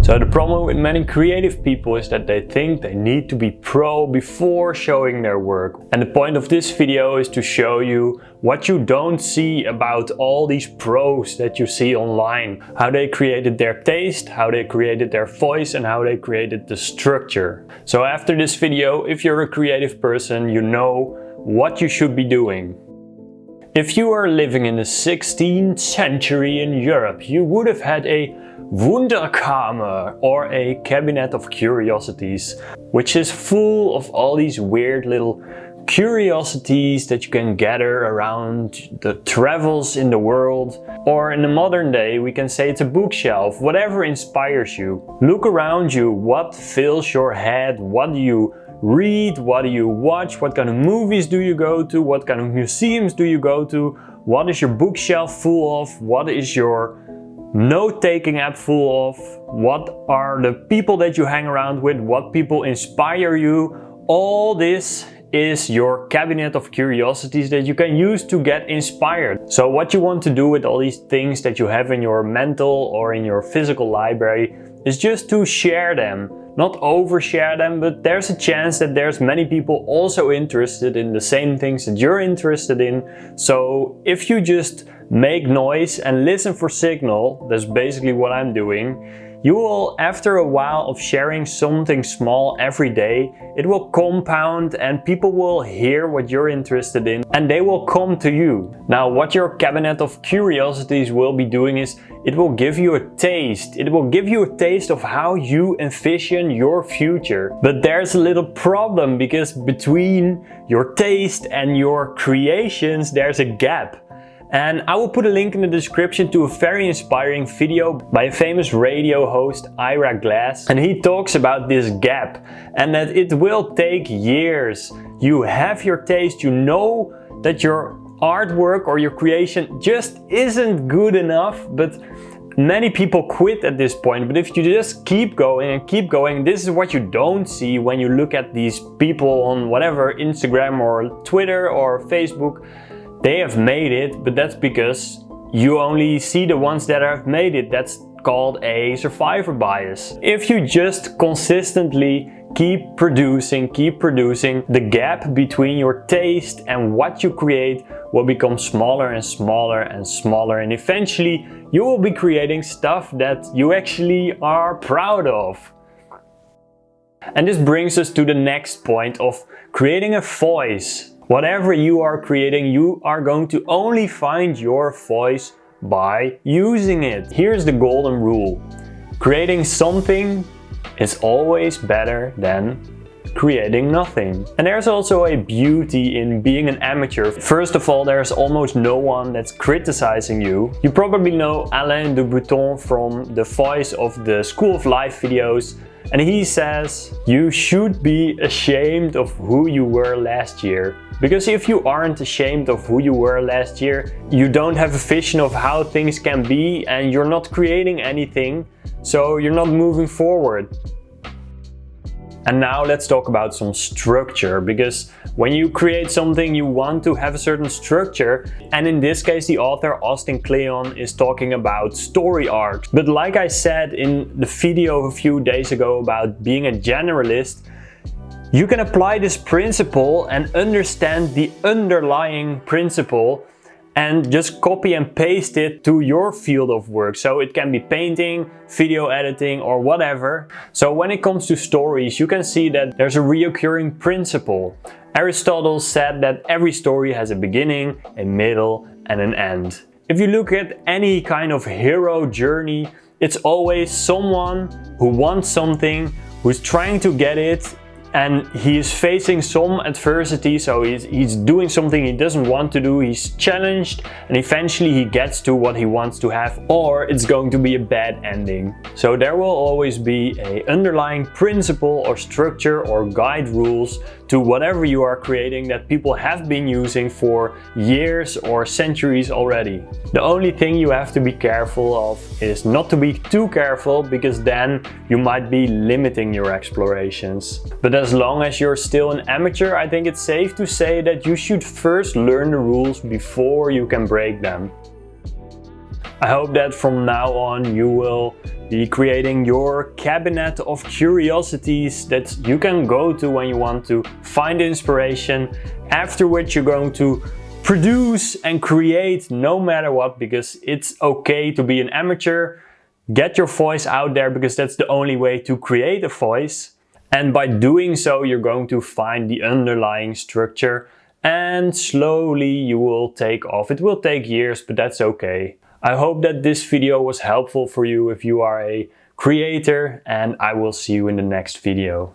So the problem with many creative people is that they think they need to be pro before showing their work. And the point of this video is to show you what you don't see about all these pros that you see online. How they created their taste, how they created their voice, and how they created the structure. So after this video, if you're a creative person, you know what you should be doing. If you are living in the 16th century in Europe, you would have had a Wunderkammer, or a cabinet of curiosities, which is full of all these weird little curiosities that you can gather around the travels in the world. Or in the modern day, we can say it's a bookshelf, whatever inspires you. Look around you, what fills your head, what do you read, what do you watch, what kind of movies do you go to, what kind of museums do you go to, what is your bookshelf full of, what is your note-taking app full of, what are the people that you hang around with, what people inspire you. All this is your cabinet of curiosities that you can use to get inspired. So what you want to do with all these things that you have in your mental or in your physical library is just to share them. Not overshare them, but there's a chance that there's many people also interested in the same things that you're interested in. So if you just make noise and listen for signal, that's basically what I'm doing, you will, after a while of sharing something small every day, it will compound and people will hear what you're interested in and they will come to you. Now, what your cabinet of curiosities will be doing is it will give you a taste. It will give you a taste of how you envision your future. But there's a little problem, because between your taste and your creations, there's a gap. And I will put a link in the description to a very inspiring video by a famous radio host, Ira Glass. And he talks about this gap and that it will take years. You have your taste, you know that your artwork or your creation just isn't good enough, but many people quit at this point. But if you just keep going and keep going, this is what you don't see when you look at these people on whatever, Instagram or Twitter or Facebook. They have made it, but that's because you only see the ones that have made it. That's called a survivor bias. If you just consistently keep producing, the gap between your taste and what you create will become smaller and smaller and smaller, and eventually you will be creating stuff that you actually are proud of. And this brings us to the next point of creating a voice. Whatever you are creating, you are going to only find your voice by using it. Here's the golden rule. Creating something is always better than creating nothing. And there's also a beauty in being an amateur. First of all, there's almost no one that's criticizing you. You probably know Alain de Botton from the voice of the School of Life videos. And he says, you should be ashamed of who you were last year. Because if you aren't ashamed of who you were last year, you don't have a vision of how things can be and you're not creating anything, so you're not moving forward. And now let's talk about some structure, because when you create something you want to have a certain structure, and in this case the author Austin Kleon is talking about story arcs. But like I said in the video a few days ago about being a generalist, you can apply this principle and understand the underlying principle and just copy and paste it to your field of work. So it can be painting, video editing, or whatever. So when it comes to stories, you can see that there's a reoccurring principle. Aristotle said that every story has a beginning, a middle, and an end. If you look at any kind of hero journey, it's always someone who wants something, who's trying to get it, and he is facing some adversity, so he's doing something he doesn't want to do, he's challenged, and eventually he gets to what he wants to have, or it's going to be a bad ending. So there will always be an underlying principle or structure or guide rules to whatever you are creating that people have been using for years or centuries already. The only thing you have to be careful of is not to be too careful, because then you might be limiting your explorations. But as long as you're still an amateur, I think it's safe to say that you should first learn the rules before you can break them. I hope that from now on you will be creating your cabinet of curiosities that you can go to when you want to find inspiration, after which you're going to produce and create no matter what, because it's okay to be an amateur. Get your voice out there, because that's the only way to create a voice. And by doing so, you're going to find the underlying structure and slowly you will take off. It will take years, but that's okay. I hope that this video was helpful for you if you are a creator, and I will see you in the next video.